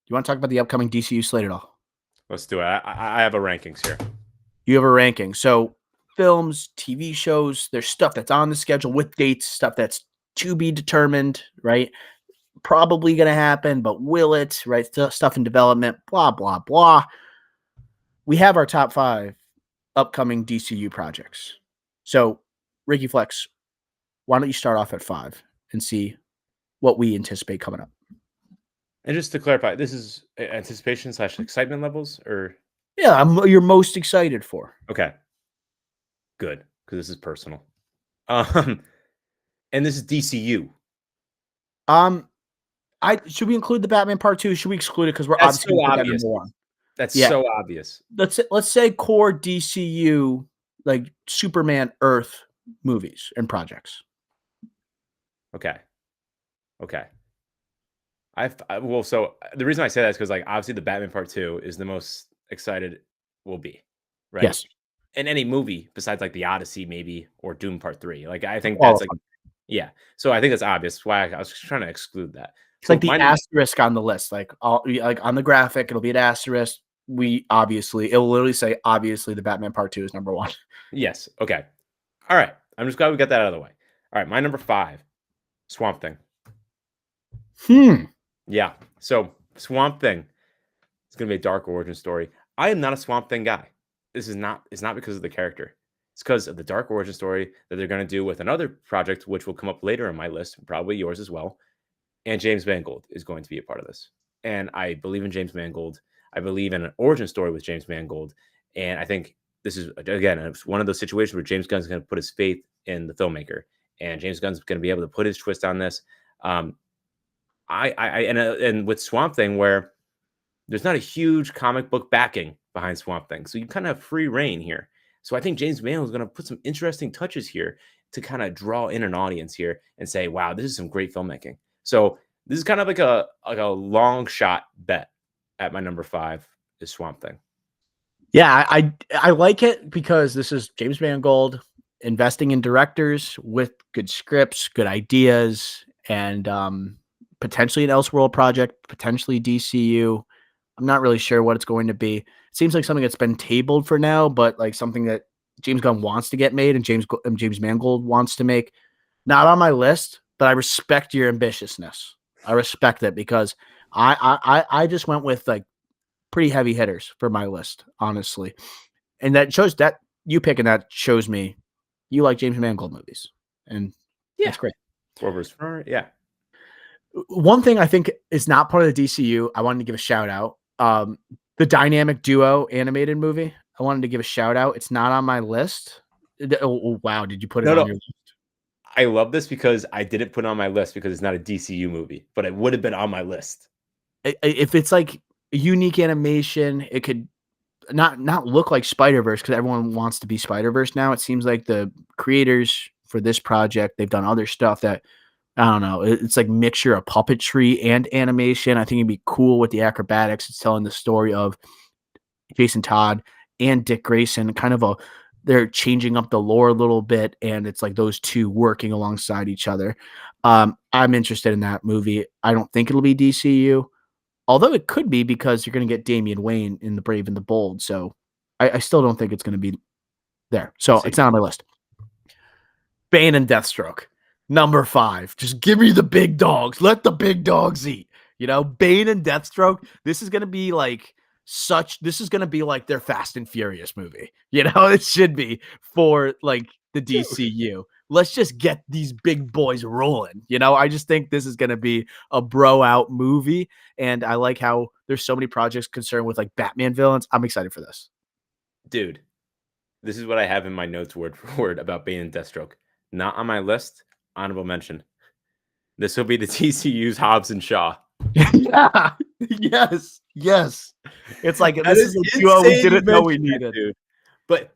you want to talk about the upcoming DCU slate at all? Let's do it. I have a rankings here. You have a ranking. So films, TV shows, there's stuff that's on the schedule with dates, stuff that's to be determined, right? Probably going to happen, but will it, right? Stuff in development, blah, blah, blah. We have our top 5 upcoming DCU projects. So, Ricky Flex, why don't you start off at 5 and see what we anticipate coming up? And just to clarify, this is anticipation / excitement levels, or Yeah, you're most excited for. okay, good, because this is personal. And this is DCU. Should we include the Batman Part 2? Should we exclude it because we're That's obviously so gonna put that obvious. number 1? That's Yeah. so obvious. Let's say core DCU like Superman Earth movies and projects. Okay. Well, so the reason I say that is because, like, obviously the Batman Part 2 is the most excited we'll be, right? Yes. In any movie besides like the Odyssey, maybe, or Doom Part 3. Like, I think that's like, yeah. So I think that's obvious. Why I was trying to exclude that. It's like the asterisk on the list. Like on the graphic, it'll be an asterisk. It'll literally say obviously the Batman Part 2 is number 1. Yes. Okay. All right. I'm just glad we got that out of the way. All right. My number 5, Swamp Thing. Yeah. So Swamp Thing. It's gonna be a dark origin story. I am not a Swamp Thing guy. It's not because of the character. It's because of the dark origin story that they're going to do with another project, which will come up later on my list, probably yours as well. And James Mangold is going to be a part of this. And I believe in James Mangold. I believe in an origin story with James Mangold. And I think this is, again, it's one of those situations where James Gunn's going to put his faith in the filmmaker. And James Gunn's going to be able to put his twist on this. And with Swamp Thing, where there's not a huge comic book backing behind Swamp Thing. So you kind of have free reign here. So I think James Mangold is going to put some interesting touches here to kind of draw in an audience here and say, wow, this is some great filmmaking. So this is kind of like a long shot bet at my number 5 is Swamp Thing. Yeah, I like it because this is James Mangold investing in directors with good scripts, good ideas, and potentially an Elseworld project, potentially DCU. I'm not really sure what it's going to be. It seems like something that's been tabled for now, but like something that James Gunn wants to get made and James Mangold wants to make. Not on my list, but I respect your ambitiousness. I respect it because I just went with like pretty heavy hitters for my list, honestly. And that shows that you picking that shows me you like James Mangold movies. And that's great. Yeah. One thing I think is not part of the DCU, I wanted to give a shout out. The Dynamic Duo animated movie, I wanted to give a shout out. It's not on my list. Oh wow, did you put it on your list? I love this because I didn't put it on my list because it's not a DCU movie, but it would have been on my list. If it's like a unique animation, it could not look like Spider-Verse because everyone wants to be Spider-Verse now. It seems like the creators for this project, they've done other stuff that I don't know. It's like mixture of puppetry and animation. I think it'd be cool with the acrobatics. It's telling the story of Jason Todd and Dick Grayson, they're changing up the lore a little bit, and it's like those two working alongside each other. I'm interested in that movie. I don't think it'll be DCU, although it could be because you're going to get Damian Wayne in The Brave and the Bold. So I still don't think it's going to be there. So it's not on my list. Bane and Deathstroke. Number 5. Just give me the big dogs. Let the big dogs eat. Bane and Deathstroke. This is going to be like their Fast and Furious movie. It should be for like the DCU. Let's just get these big boys rolling. I just think this is going to be a bro out movie. And I like how there's so many projects concerned with like Batman villains. I'm excited for this. Dude, this is what I have in my notes word for word about Bane and Deathstroke. Not on my list. Honorable mention. This will be the TCU's Hobbs and Shaw. Yeah. Yes. It's like this is a duo we didn't know we needed. Dude. But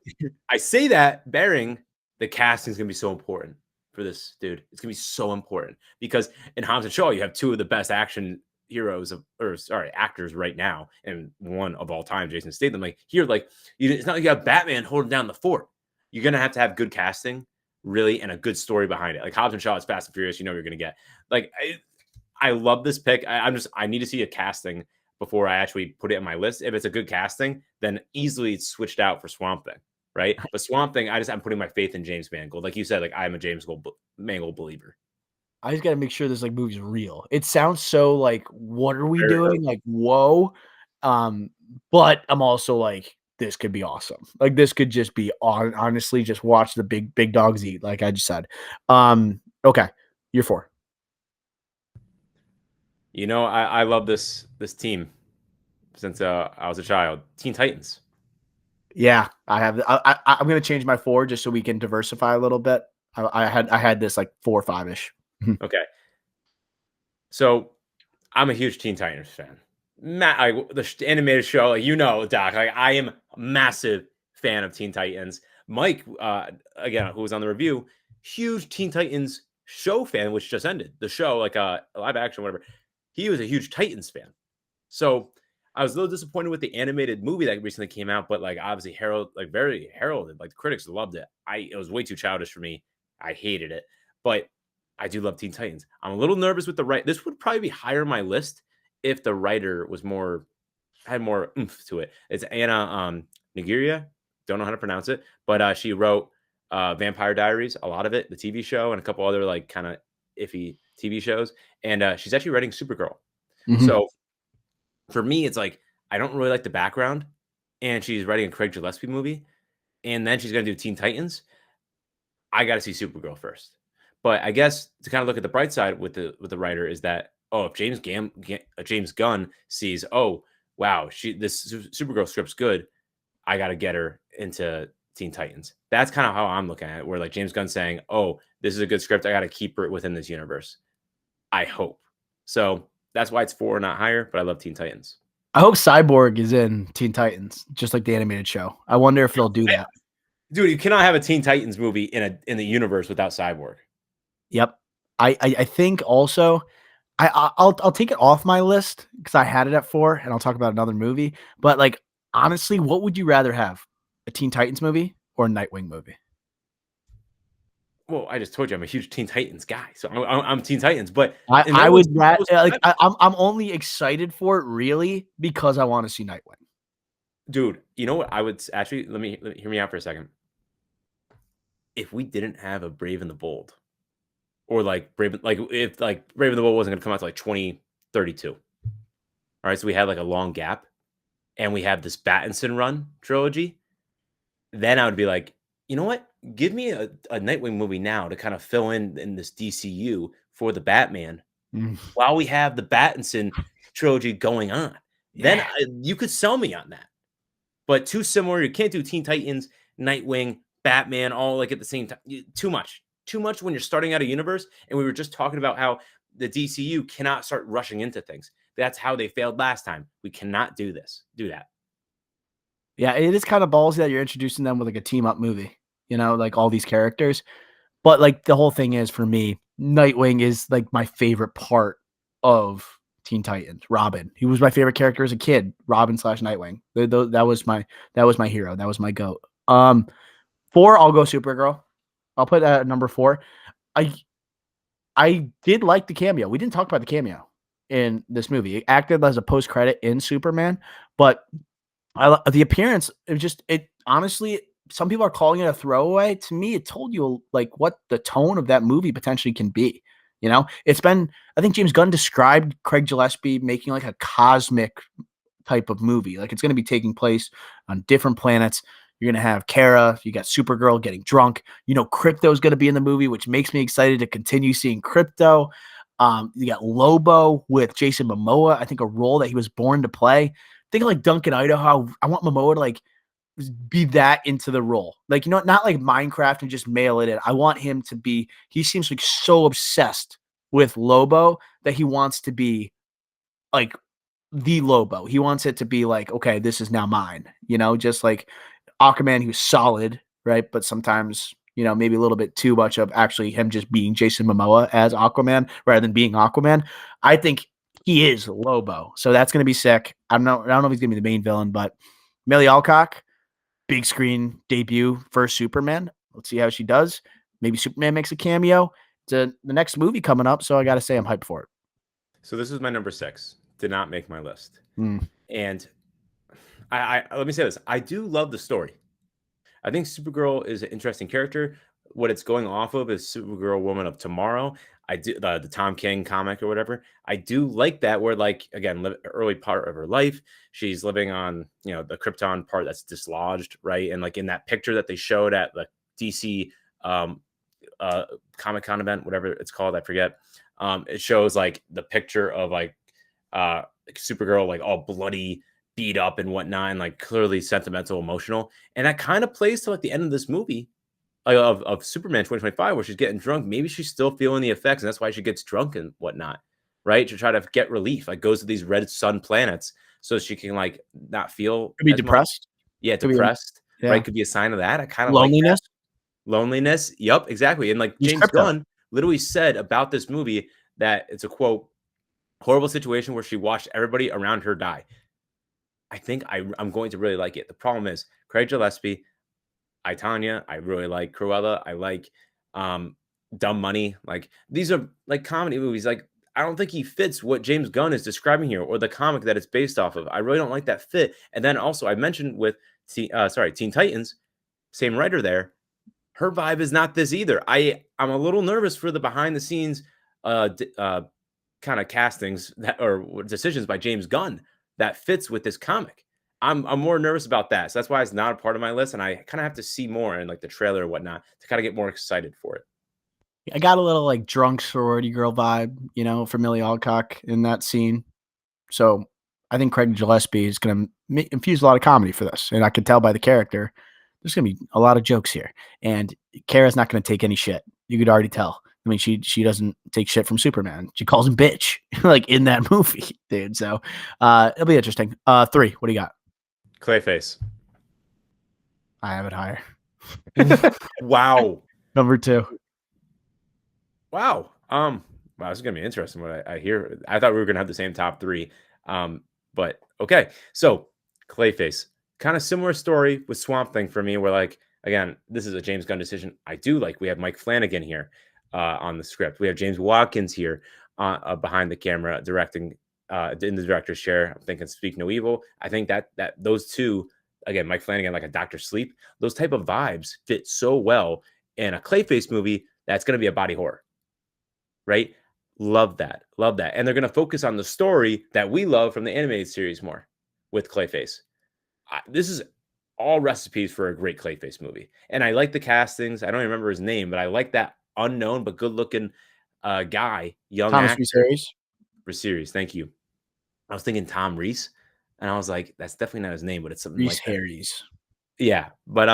I say that bearing the casting is going to be so important for this, dude. It's going to be so important because in Hobbs and Shaw, you have 2 of the best action actors right now, and one of all time, Jason Statham. Like here, it's not like you have Batman holding down the fort. You're going to have good casting. Really, and a good story behind it. Like Hobbs and Shaw is Fast and Furious, you're going to get. Like I love this pick. I need to see a casting, before I actually put it in my list. If it's a good casting, then easily it's switched out for Swamp Thing, right? But Swamp Thing, I'm putting my faith in James Mangold. Like you said, like I'm a Mangold believer. I just gotta make sure this, like, movie's real. It sounds so, like, "What are we Very early. doing?" Like, "Whoa." Um, but I'm also like, "This could be awesome." Like, this could just be honestly, just watch the big dogs eat, like I just said. Okay, you're 4. You know, I love this team since I was a child. Teen Titans. Yeah, I have I'm gonna change my 4 just so we can diversify a little bit. I had this, like, 4 or 5-ish. Okay, so I'm a huge Teen Titans fan. The animated show, like, Doc. Like I am a massive fan of Teen Titans. Mike, again, who was on the review, huge Teen Titans show fan, which just ended the show, like live action, whatever. He was a huge Titans fan. So I was a little disappointed with the animated movie that recently came out, but like obviously very heralded. Like the critics loved it. It was way too childish for me. I hated it, but I do love Teen Titans. I'm a little nervous with the right. This would probably be higher on my list if the writer was had more oomph to it. It's Anna Nigeria. Don't know how to pronounce it, but she wrote Vampire Diaries, a lot of it, the TV show, and a couple other like kind of iffy TV shows. And she's actually writing Supergirl. Mhm. So for me, it's like I don't really like the background, and she's writing a Craig Gillespie movie, and then she's gonna do Teen Titans. I got to see Supergirl first. But I guess to kind of look at the bright side with the writer is that if James Gunn sees, oh wow, this Supergirl script's good, I got to get her into Teen Titans. That's kind of how I'm looking at it. Where like James Gunn saying, oh, this is a good script, I got to keep her within this universe. I hope so. That's why it's 4, not higher. But I love Teen Titans. I hope Cyborg is in Teen Titans, just like the animated show. I wonder if they'll do that. Dude, you cannot have a Teen Titans movie in the universe without Cyborg. Yep. I think also I'll take it off my list because I had it at 4, and I'll talk about another movie. But like honestly, what would you rather have? A Teen Titans movie or a Nightwing movie? Well, I just told you I'm a huge Teen Titans guy, so I'm Teen Titans. But in I Nightwing's would like Cyborg. I'm only excited for it really because I want to see Nightwing. Dude, you know what? I would actually let me hear me out for a second. If we didn't have a Brave and the Bold, or like if like Brave and the Bold wasn't going to come out to like 2032, all right, so we had like a long gap, and we have this Battinson run trilogy, then I would be like, you know what? Give me a Nightwing movie now to kind of fill in this DCU for the Batman Mm, while we have the Battinson trilogy going on. Then yeah. you could sell me on that. But too similar. You can't do Teen Titans, Nightwing, Batman all like at the same time. Too much. Too much when you're starting out a universe. And we were just talking about how the DCU cannot start rushing into things. That's how they failed last time. We cannot do that. Yeah, it is kind of ballsy that you're introducing them with like a team up movie, like all these characters. But like the whole thing is for me, Nightwing is like my favorite part of Teen Titans. Robin, he was my favorite character as a kid. Robin slash Nightwing. That was my hero. That was my goat. 4, I'll go Supergirl. I'll put that at number 4. I I did like the cameo. We didn't talk about the cameo in this movie. It acted as a post credit in Superman, but the appearance, it honestly, some people are calling it a throwaway. To me, it told you like what the tone of that movie potentially can be. It's been, I think James Gunn described Craig Gillespie making like a cosmic type of movie. Like it's going to be taking place on different planets. You're going to have Kara, you got Supergirl getting drunk. Crypto's going to be in the movie, which makes me excited to continue seeing Crypto. You got Lobo with Jason Momoa, I think a role that he was born to play. Think of like Duncan Idaho. I want Momoa to like be that into the role. Like, not like Minecraft and just mail it in. I want him to be, he seems like so obsessed with Lobo that he wants to be like the Lobo. He wants it to be like, okay, this is now mine, just like Aquaman, he was solid, right? But sometimes, maybe a little bit too much of actually him just being Jason Momoa as Aquaman rather than being Aquaman. I think he is Lobo. So that's going to be sick. I don't know if he's going to be the main villain, but Millie Alcock, big screen debut first Superman. Let's see how she does. Maybe Superman makes a cameo. It's the next movie coming up, so I got to say I'm hyped for it. So this is my number 6. did not make my list. Mm. And I let me say this: I do love the story. I think Supergirl is an interesting character. What it's going off of is Supergirl Woman of Tomorrow. I do the Tom King comic or whatever. I do like that where like again, early part of her life, she's living on, the Krypton part that's dislodged, right? And like in that picture that they showed at the DC um Comic Con event, whatever it's called, I forget. It shows like the picture of like Supergirl like all bloody, beat up and whatnot, and like clearly sentimental, emotional. And that kind of plays to like the end of this movie of Superman 2025, where she's getting drunk. Maybe she's still feeling the effects, and that's why she gets drunk and whatnot, right? To try to get relief, like goes to these red sun planets so she can like not feel Could be as much. depressed. Yeah, Could be, depressed, yeah. right? Could be a sign of that. I kind of like that. Loneliness. Loneliness. Yep, exactly. And like Use James crypto. Gunn literally said about this movie that it's a quote, horrible situation where she watched everybody around her die. I think I'm going to really like it. The problem is Craig Gillespie, I, Tanya, I really like Cruella. I like Dumb Money. Like these are like comedy movies. Like I don't think he fits what James Gunn is describing here or the comic that it's based off of. I really don't like that fit. And then also I mentioned with Teen Titans, same writer there. Her vibe is not this either. I'm a little nervous for the behind the scenes kind of castings that or decisions by James Gunn that fits with this comic. I'm more nervous about that. So that's why it's not a part of my list. And I kind of have to see more in like the trailer or whatnot to kind of get more excited for it. I got a little like drunk sorority girl vibe, for Millie Alcock in that scene. So I think Craig Gillespie is going to infuse a lot of comedy for this. And I can tell by the character, there's going to be a lot of jokes here. And Kara's not going to take any shit. You could already tell. I mean, she doesn't take shit from Superman. She calls him bitch, like in that movie, dude. So it'll be interesting. 3, what do you got? Clayface. I have it higher. Wow. Number 2. Wow. Wow, this is gonna be interesting. What I hear. I thought we were gonna have the same top 3. But okay. So Clayface, kind of similar story with Swamp Thing for me. Where like again, this is a James Gunn decision. I do like. We have Mike Flanagan here on the script. We have James Watkins here behind the camera directing in the director's chair. I'm thinking Speak No Evil. I think that those two, again, Mike Flanagan, like a Dr. Sleep, those type of vibes fit so well in a Clayface movie that's going to be a body horror, right? Love that. Love that. And they're going to focus on the story that we love from the animated series more with Clayface. This is all recipes for a great Clayface movie. And I like the castings. I don't remember his name, but I like that unknown but good-looking guy, young Thomas actor. Reese. Series. Thank you. I was thinking Tom Reese, and I was like, that's definitely not his name, but it's something Reese like that. Harries. Yeah, but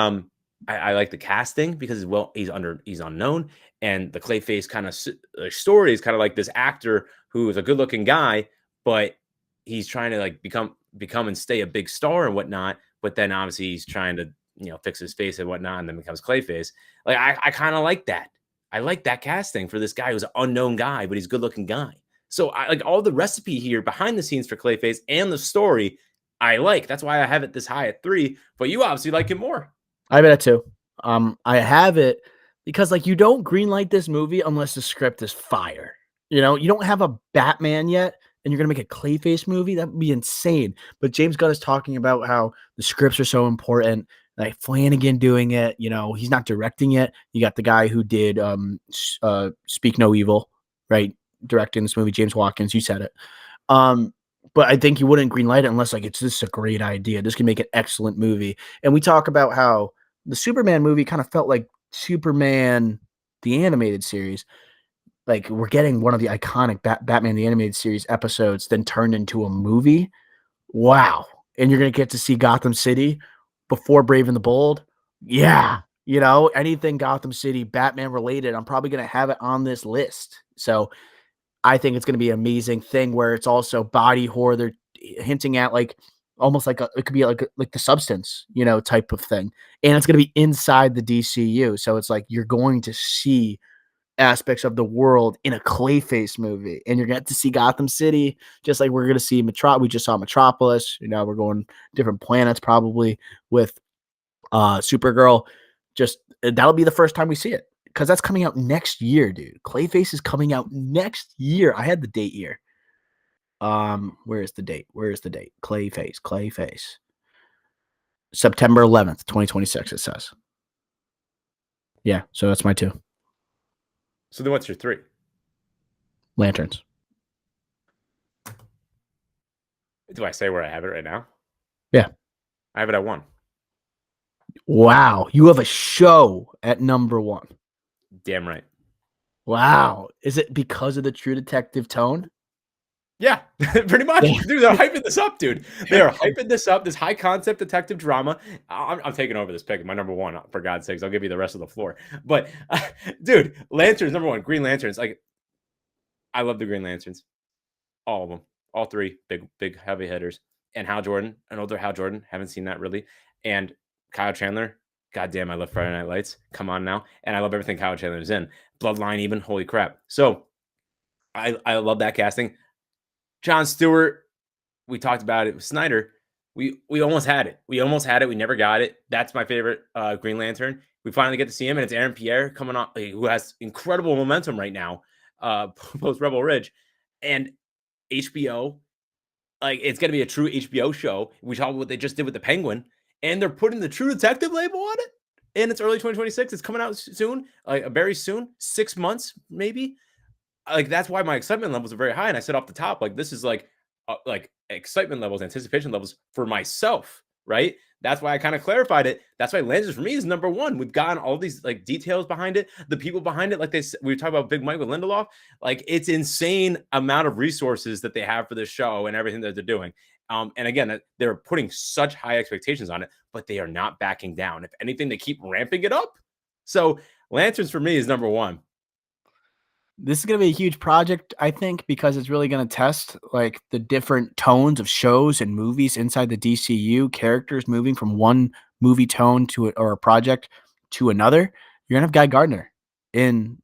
I like the casting because he's unknown, and the Clayface kind of story is kind of like this actor who is a good-looking guy, but he's trying to like become and stay a big star and whatnot. But then obviously he's trying to fix his face and whatnot, and then becomes Clayface. Like I kind of like that. I like that casting for this guy who's an unknown guy, but he's a good-looking guy. So I like all the recipe here behind the scenes for Clayface and the story. I like. That's why I have it this high at 3. But you obviously like it more. I have it at 2. I have it because like you don't greenlight this movie unless the script is fire. You don't have a Batman yet, and you're gonna make a Clayface movie. That would be insane. But James Gunn is talking about how the scripts are so important. Like Flanagan doing it. He's not directing it. You got the guy who did Speak No Evil, right? Directing this movie, James Watkins. You said it. But I think you wouldn't greenlight it unless like it's just a great idea. This can make an excellent movie. And we talk about how the Superman movie kind of felt like Superman the animated series. Like we're getting one of the iconic Batman the animated series episodes then turned into a movie. Wow. And you're going to get to see Gotham City before Brave and the Bold. Yeah. Anything Gotham City Batman related, I'm probably going to have it on this list. So I think it's going to be an amazing thing where it's also body horror. They're hinting at like almost like it could be like the Substance, type of thing. And it's going to be inside the DCU. So it's like you're going to see aspects of the world in a Clayface movie, and you're going to see Gotham City, just like we're going to see we just saw Metropolis. We're going different planets probably with Supergirl. Just that'll be the first time we see it. Because that's coming out next year, dude. Clayface is coming out next year. I had the date here. Where is the date? Where is the date? Clayface. September 11th, 2026, it says. Yeah, so that's my two. So then what's your three? Lanterns. Do I say where I have it right now? Yeah. I have it at one. Wow. You have a show at number one. Damn right. Wow. Is it because of the True Detective tone? Yeah, pretty much. Yeah. Dude, they're hyping this up, dude. They are hyping this up, this high concept detective drama. I'm taking over this pick. My number one, for God's sakes. I'll give you the rest of the floor. But, dude, Lanterns, number one, Green Lanterns. Like, I love the Green Lanterns. All of them. All three. Big, heavy hitters. And Hal Jordan, an older Hal Jordan. Haven't seen that really. And Kyle Chandler. God damn, I love Friday Night Lights. Come on now. And I love everything Kyle Chandler is in. Bloodline, even. Holy crap. So, I love that casting. Jon Stewart, we talked about it with Snyder. We almost had it. We almost had it. We never got it. That's my favorite Green Lantern. We finally get to see him, and it's Aaron Pierre coming on, who has incredible momentum right now, post Rebel Ridge, and HBO. Like, it's going to be a true HBO show. We saw what they just did with the Penguin, and they're putting the True Detective label on it. And it's early 2026. It's coming out soon, like very soon, 6 months maybe. Like, that's why my excitement levels are very high. And I said off the top, like, this is like excitement levels, anticipation levels for myself, right? That's why I kind of clarified it. That's why Lanterns for me is number one. We've gotten all these like details behind it, the people behind it. Like we were talking about Big Mike with Lindelof. Like, it's insane amount of resources that they have for this show and everything that they're doing. And again, they're putting such high expectations on it, but they are not backing down. If anything, they keep ramping it up. So Lanterns for me is number one. This is going to be a huge project, I think, because it's really going to test like the different tones of shows and movies inside the DCU, characters moving from one movie tone to or a project to another. You're going to have Guy Gardner in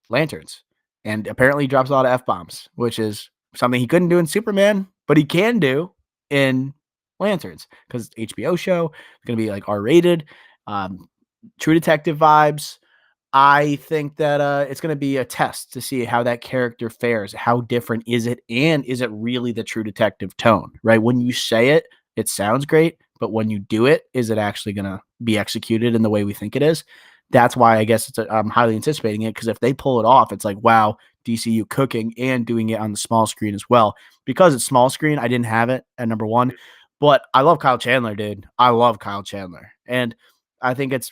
Lanterns, and apparently he drops a lot of F-bombs, which is something he couldn't do in Superman, but he can do in Lanterns because it's HBO show. It's going to be like R-rated, True Detective vibes. I think that it's going to be a test to see how that character fares. How different is it? And is it really the True Detective tone, right? When you say it, it sounds great. But when you do it, is it actually going to be executed in the way we think it is? That's why I guess I'm highly anticipating it because if they pull it off, it's like, wow, DCU cooking and doing it on the small screen as well. Because it's small screen, I didn't have it at number one. But I love Kyle Chandler, dude. I love Kyle Chandler. And I think it's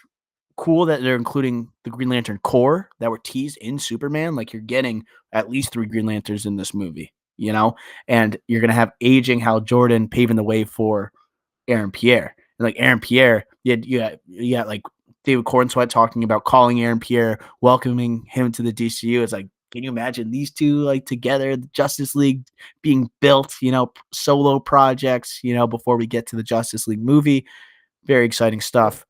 cool that they're including the Green Lantern Corps that were teased in Superman. Like, you're getting at least 3 Green Lanterns in this movie, and you're gonna have aging Hal Jordan paving the way for Aaron Pierre. And like Aaron Pierre, you got like David Cornsweet talking about calling Aaron Pierre, welcoming him to the DCU. It's like, can you imagine these two like together, the Justice League being built, solo projects, before we get to the Justice League movie. Very exciting stuff.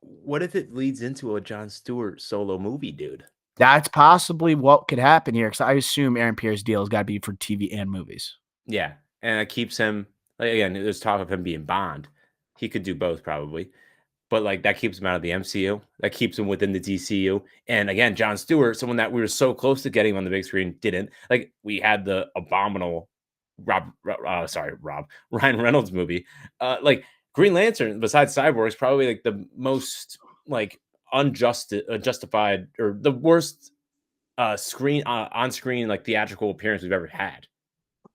What if it leads into a Jon Stewart solo movie, dude? That's possibly what could happen here because I assume Aaron Pierre's deal has got to be for TV and movies. Yeah, and it keeps him like, again, there's talk of him being Bond. He could do both probably, but like that keeps him out of the MCU. That keeps him within the DCU. And again, Jon Stewart, someone that we were so close to getting on the big screen, didn't. Like, we had the abominable Ryan Reynolds movie. Like, Green Lantern, besides Cyborg, is probably like the most like unjustified or the worst screen on screen like theatrical appearance we've ever had,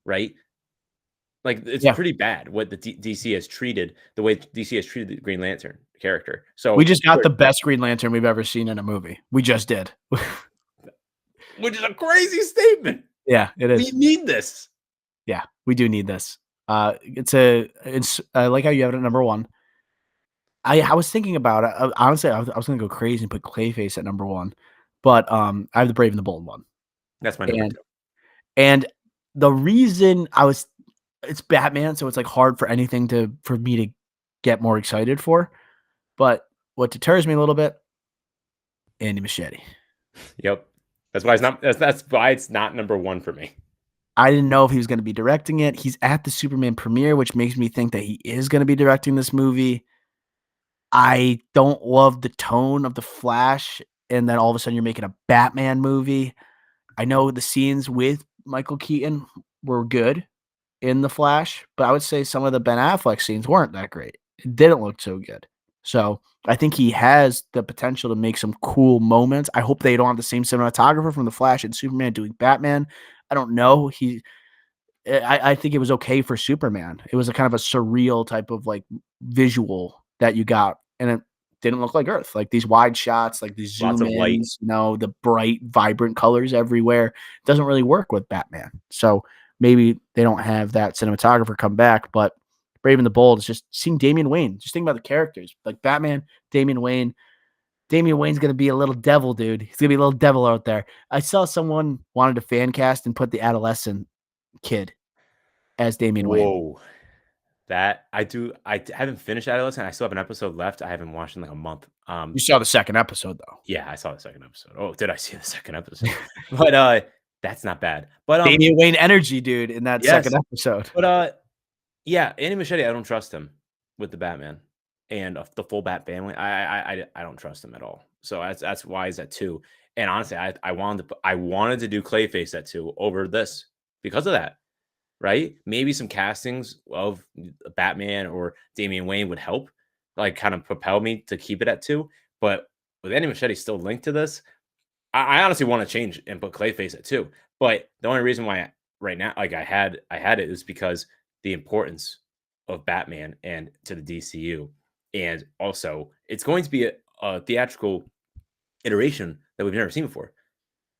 right? Like, it's Yeah. pretty bad what the DC has treated, the way DC has treated the Green Lantern character. We So, just got the best Green Lantern we've ever seen in a movie. We just did. which is a crazy statement. Yeah, it We is. need this. Yeah, we do need this. It's I like how you have it at number one. I was thinking about it. Honestly, I was gonna go crazy and put Clayface at number one, but I have the Brave and the Bold one. That's my number And two. and the reason it's Batman, so it's like hard for anything for me to get more excited for. But what deters me a little bit, Andy Machete. Yep. That's why it's not. That's why it's not number one for me. I didn't know if he was going to be directing it. He's at the Superman premiere, which makes me think that he is going to be directing this movie. I don't love the tone of the Flash, and then all of a sudden you're making a Batman movie. I know the scenes with Michael Keaton were good in The Flash, but I would say some of the Ben Affleck scenes weren't that great. It didn't look so good. So I think he has the potential to make some cool moments. I hope they don't have the same cinematographer from The Flash and Superman doing Batman. I don't know. I think it was okay for Superman. It was a kind of a surreal type of like visual that you got, and it didn't look like Earth. Like these wide shots, like these Lots zoom of light. ins, the bright, vibrant colors everywhere doesn't really work with Batman. So maybe they don't have that cinematographer come back, but Brave and the Bold is just seeing Damian Wayne. Just think about the characters like Batman, Damian Wayne. Damian Wayne's gonna be a little devil, dude. He's gonna be a little devil out there. I saw someone wanted to fan cast and put the adolescent kid as Damian Wayne. Whoa. That I do. Haven't finished Adolescent. I still have an episode left. I haven't watched in like a month. You saw the second episode though. Yeah, I saw the second episode. Oh, did I see the second episode? But that's not bad. But Damian Wayne energy, dude, in that second yes. episode. But yeah, Andy Machete, I don't trust him with the Batman and the full Bat family. I don't trust him at all. So that's why he's at 2. And honestly, I wanted to do Clayface at 2 over this because of that. Right? Maybe some castings of Batman or Damian Wayne would help, like kind of propel me to keep it at 2. But with Andy Machete still linked to this, I honestly want to change and put Clayface at 2. But the only reason why right now, like I had it is because the importance of Batman and to the DCU, and also it's going to be a theatrical iteration that we've never seen before,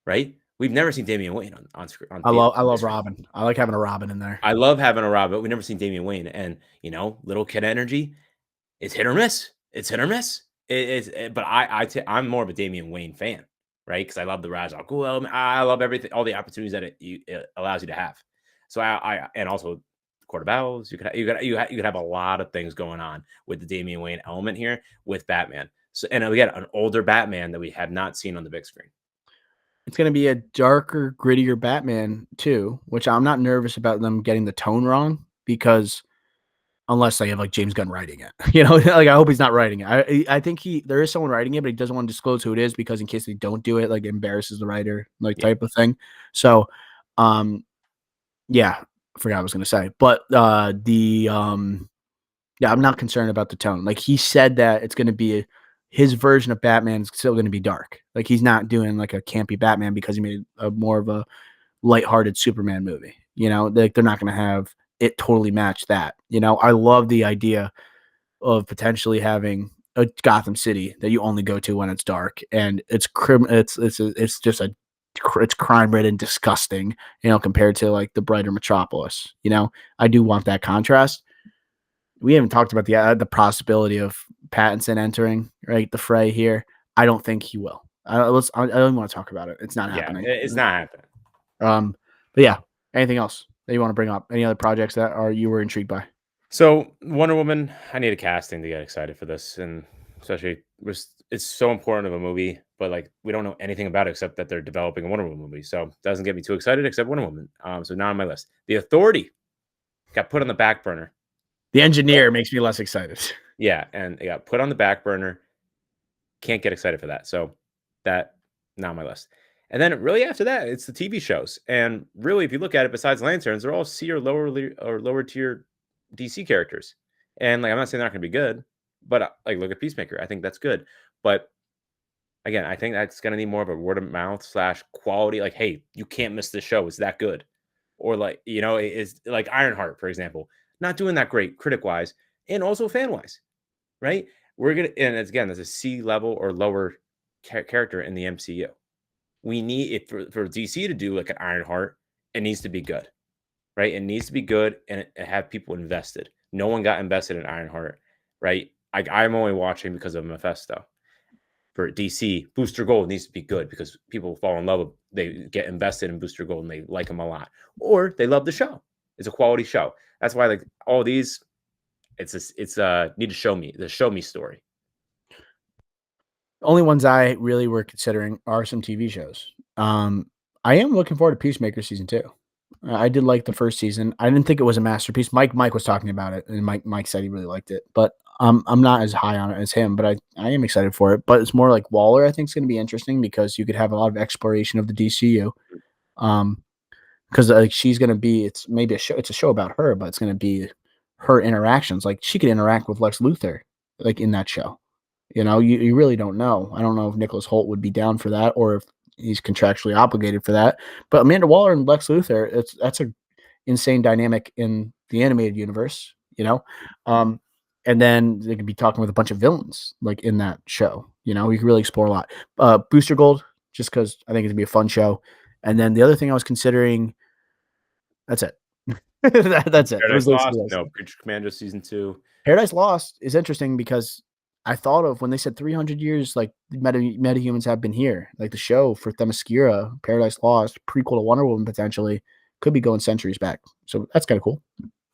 right? We've never seen Damian Wayne on screen. I love Robin. I like having a Robin in there. I love having a Robin, but we've never seen Damian Wayne. And little kid energy, it's hit or miss. It's hit or miss. But I'm more of a Damian Wayne fan, right? Because I love the Ra's al Ghul element. I love everything, all the opportunities that it allows you to have. So I and also Court of Owls. You could have a lot of things going on with the Damian Wayne element here with Batman. So and again, an older Batman that we have not seen on the big screen. It's going to be a darker, grittier Batman too, which I'm not nervous about them getting the tone wrong because unless they have like James Gunn writing it, like I hope he's not writing it. I think there is someone writing it, but he doesn't want to disclose who it is because in case they don't do it, like it embarrasses the writer, like Yeah. type of thing. So, yeah, I forgot what I was going to say, but yeah, I'm not concerned about the tone. Like he said that it's going to be his version of Batman is still going to be dark. Like he's not doing like a campy Batman because he made a more of a lighthearted Superman movie. Like they're not going to have it totally match that. I love the idea of potentially having a Gotham City that you only go to when it's dark and it's just it's crime ridden, disgusting. Compared to like the brighter Metropolis. I do want that contrast. We haven't talked about the possibility of Pattinson entering the fray here. I don't think he will. I don't want to talk about it. It's not happening. It's not happening. But yeah, anything else that you want to bring up? Any other projects that you were intrigued by? So Wonder Woman, I need a casting to get excited for this, and especially it's so important of a movie, but like we don't know anything about it except that they're developing a Wonder Woman movie, so it doesn't get me too excited. Except Wonder Woman, so not on my list. The Authority got put on the back burner. The Engineer makes me less excited. Yeah, and it got put on the back burner. Can't get excited for that, so that not on my list. And then really after that, it's the TV shows, and really if you look at it, besides Lanterns, they're all C or lower tier DC characters. And like I'm not saying they're not going to be good, but like look at Peacemaker. I think that's good. But again, I think that's going to need more of a word of mouth / quality. Like, hey, you can't miss this show. It's that good. Or like, it's like Ironheart, for example, not doing that great critic wise and also fan wise, right? We're going to, and again, there's a C level or lower character in the MCU. We need it for DC to do like an Ironheart. It needs to be good. Right? It needs to be good and have people invested. No one got invested in Ironheart, right? I'm only watching because of Mephisto. For DC, Booster Gold needs to be good because people fall in love with, they get invested in Booster Gold and they like him a lot. Or they love the show. It's a quality show. That's why like all these, need to show me the show me story. Only ones I really were considering are some TV shows. I am looking forward to Peacemaker season 2. I did like the first season. I didn't think it was a masterpiece. Mike was talking about it, and Mike said he really liked it. But I'm not as high on it as him, but I am excited for it. But it's more like Waller. I think is going to be interesting because you could have a lot of exploration of the DCU. because like she's gonna be it's maybe a show it's a show about her, but it's gonna be her interactions. Like she could interact with Lex Luthor, like in that show. You really don't know. I don't know if Nicholas Holt would be down for that or if he's contractually obligated for that. But Amanda Waller and Lex Luthor, that's a insane dynamic in the animated universe, and then they could be talking with a bunch of villains like in that show. You can really explore a lot. Booster Gold, just because I think it'd be a fun show. And then the other thing I was considering, that's it. That's it. Paradise Those are Lost? the No. Creature Commando season 2. Paradise Lost is interesting because I thought of when they said 300 years, like metahumans have been here. Like the show for Themyscira, Paradise Lost, prequel to Wonder Woman potentially, could be going centuries back. So that's kind of cool.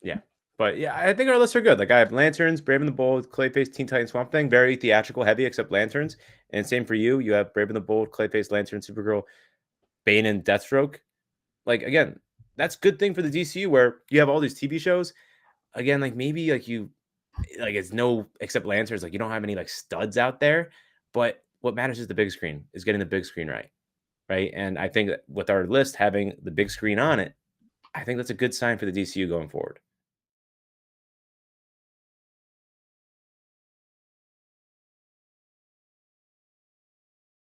Yeah. But yeah, I think our lists are good. Like I have Lanterns, Brave and the Bold, Clayface, Teen Titans, Swamp Thing, very theatrical heavy, except Lanterns. And same for you. You have Brave and the Bold, Clayface, Lantern, Supergirl, Bane, and Deathstroke. Like again, that's good thing for the DCU where you have all these TV shows. Again, like maybe like you like it's no except Lancers, like you don't have any like studs out there. But what matters is the big screen, is getting the big screen right. Right. And I think that with our list having the big screen on it, I think that's a good sign for the DCU going forward.